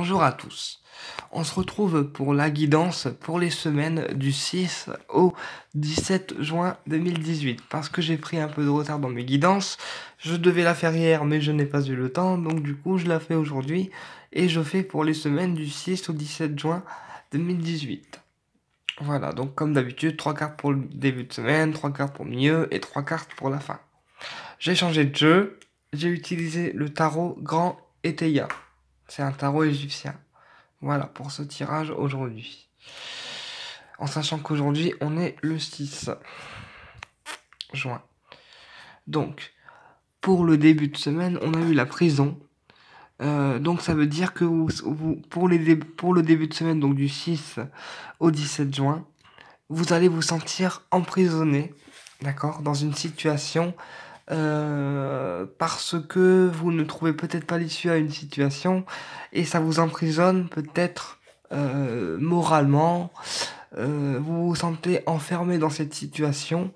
Bonjour à tous. On se retrouve pour la guidance pour les semaines du 6 au 17 juin 2018. Parce que j'ai pris un peu de retard dans mes guidances, je devais la faire hier mais je n'ai pas eu le temps, donc du coup je la fais aujourd'hui et je fais pour les semaines du 6 au 17 juin 2018. Voilà, donc comme d'habitude, 3 cartes pour le début de semaine, 3 cartes pour le milieu et 3 cartes pour la fin. J'ai changé de jeu, j'ai utilisé le tarot Grand Eteia. C'est un tarot égyptien. Voilà pour ce tirage aujourd'hui. En sachant qu'aujourd'hui on est le 6 juin. Donc, pour le début de semaine, on a eu la prison. Donc ça veut dire que pour le début de semaine, donc du 6 au 17 juin, vous allez vous sentir emprisonné, d'accord, dans une situation parce que vous ne trouvez peut-être pas l'issue à une situation et ça vous emprisonne peut-être moralement. Vous vous sentez enfermé dans cette situation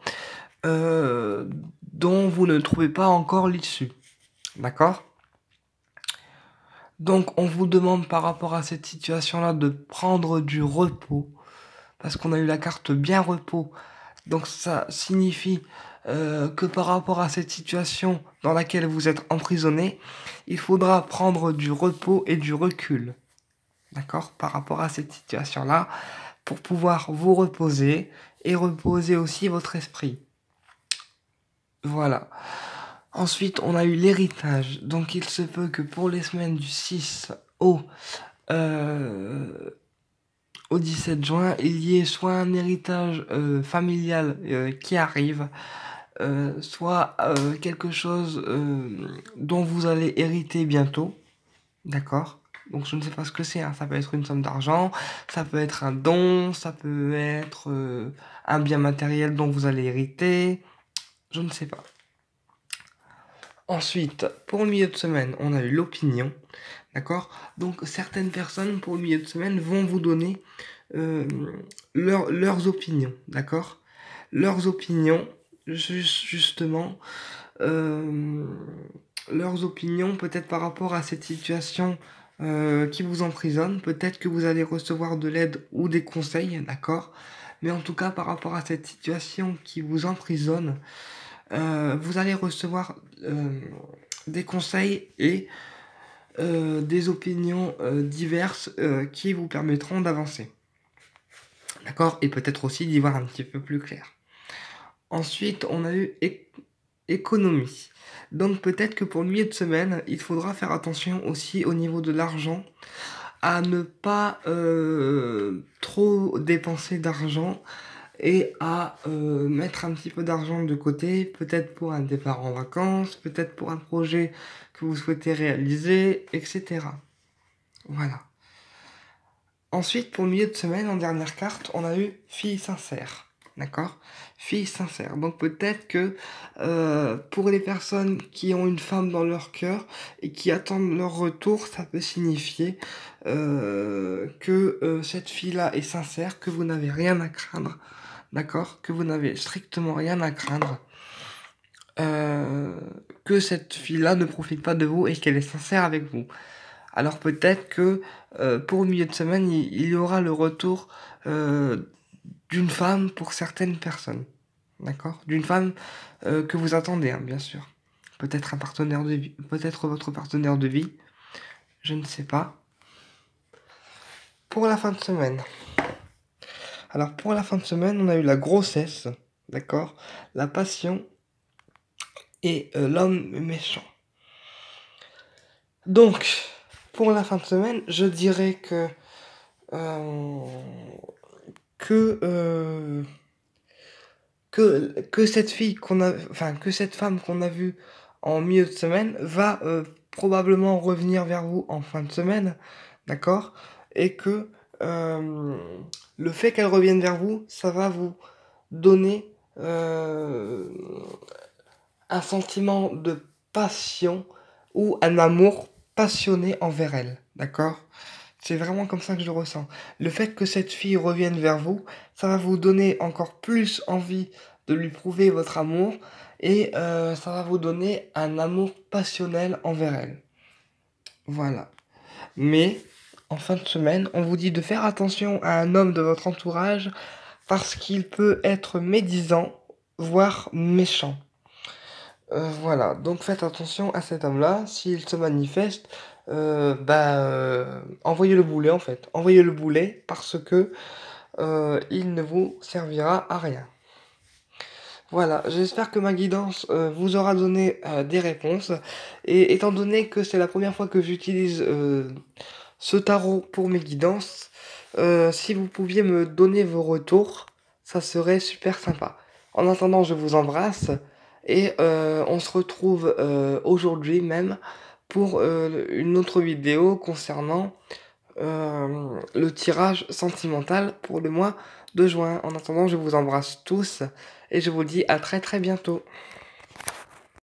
euh, dont vous ne trouvez pas encore l'issue, d'accord? Donc on vous demande par rapport à cette situation-là de prendre du repos parce qu'on a eu la carte bien repos. Donc ça signifie que par rapport à cette situation dans laquelle vous êtes emprisonné, il faudra prendre du repos et du recul. D'accord? Par rapport à cette situation-là, pour pouvoir vous reposer et reposer aussi votre esprit. Voilà. Ensuite, on a eu l'héritage. Donc il se peut que pour les semaines du 6 au 17 juin, il y ait soit un héritage familial qui arrive, soit quelque chose dont vous allez hériter bientôt, d'accord? Donc je ne sais pas ce que c'est, hein. Ça peut être une somme d'argent, ça peut être un don, ça peut être un bien matériel dont vous allez hériter, je ne sais pas. Ensuite, pour le milieu de semaine, on a eu l'opinion, d'accord? Donc certaines personnes pour le milieu de semaine vont vous donner euh, leurs opinions, d'accord? Leurs opinions, justement, euh, leurs opinions peut-être par rapport à cette situation qui vous emprisonne. Peut-être que vous allez recevoir de l'aide ou des conseils, d'accord? Mais en tout cas, par rapport à cette situation qui vous emprisonne, vous allez recevoir des conseils et des opinions diverses qui vous permettront d'avancer. D'accord? Et peut-être aussi d'y voir un petit peu plus clair. Ensuite, on a eu économie. Donc peut-être que pour le milieu de semaine, il faudra faire attention aussi au niveau de l'argent, à ne pas trop dépenser d'argent et à mettre un petit peu d'argent de côté, peut-être pour un départ en vacances, peut-être pour un projet que vous souhaitez réaliser, etc. Voilà. Ensuite, pour le milieu de semaine, en dernière carte, on a eu fille sincère. D'accord? Fille sincère. Donc peut-être que pour les personnes qui ont une femme dans leur cœur et qui attendent leur retour, ça peut signifier que cette fille-là est sincère, que vous n'avez rien à craindre. D'accord? Que vous n'avez strictement rien à craindre. Que cette fille-là ne profite pas de vous et qu'elle est sincère avec vous. Alors peut-être que pour le milieu de semaine, il y aura le retour d'une femme pour certaines personnes. D'accord? D'une femme que vous attendez, hein, bien sûr. Peut-être un partenaire de vie, peut-être votre partenaire de vie. Je ne sais pas. Pour la fin de semaine. Alors pour la fin de semaine, on a eu la grossesse, d'accord? La passion et l'homme méchant. Donc, pour la fin de semaine, je dirais euh, que cette fille que cette femme qu'on a vue en milieu de semaine va probablement revenir vers vous en fin de semaine, d'accord? Et que euh, le fait qu'elle revienne vers vous, ça va vous donner un sentiment de passion ou un amour passionné envers elle, d'accord? C'est vraiment comme ça que je le ressens. Le fait que cette fille revienne vers vous, ça va vous donner encore plus envie de lui prouver votre amour et ça va vous donner un amour passionnel envers elle. Voilà. Mais en fin de semaine, on vous dit de faire attention à un homme de votre entourage parce qu'il peut être médisant, voire méchant. Voilà, donc faites attention à cet homme-là. S'il se manifeste, envoyez le boulet en fait. Envoyez le boulet parce que il ne vous servira à rien. Voilà, j'espère que ma guidance vous aura donné des réponses. Et étant donné que c'est la première fois que j'utilise ce tarot pour mes guidances, si vous pouviez me donner vos retours, ça serait super sympa. En attendant, je vous embrasse et on se retrouve aujourd'hui même pour une autre vidéo concernant le tirage sentimental pour le mois de juin. En attendant, je vous embrasse tous et je vous dis à très très bientôt.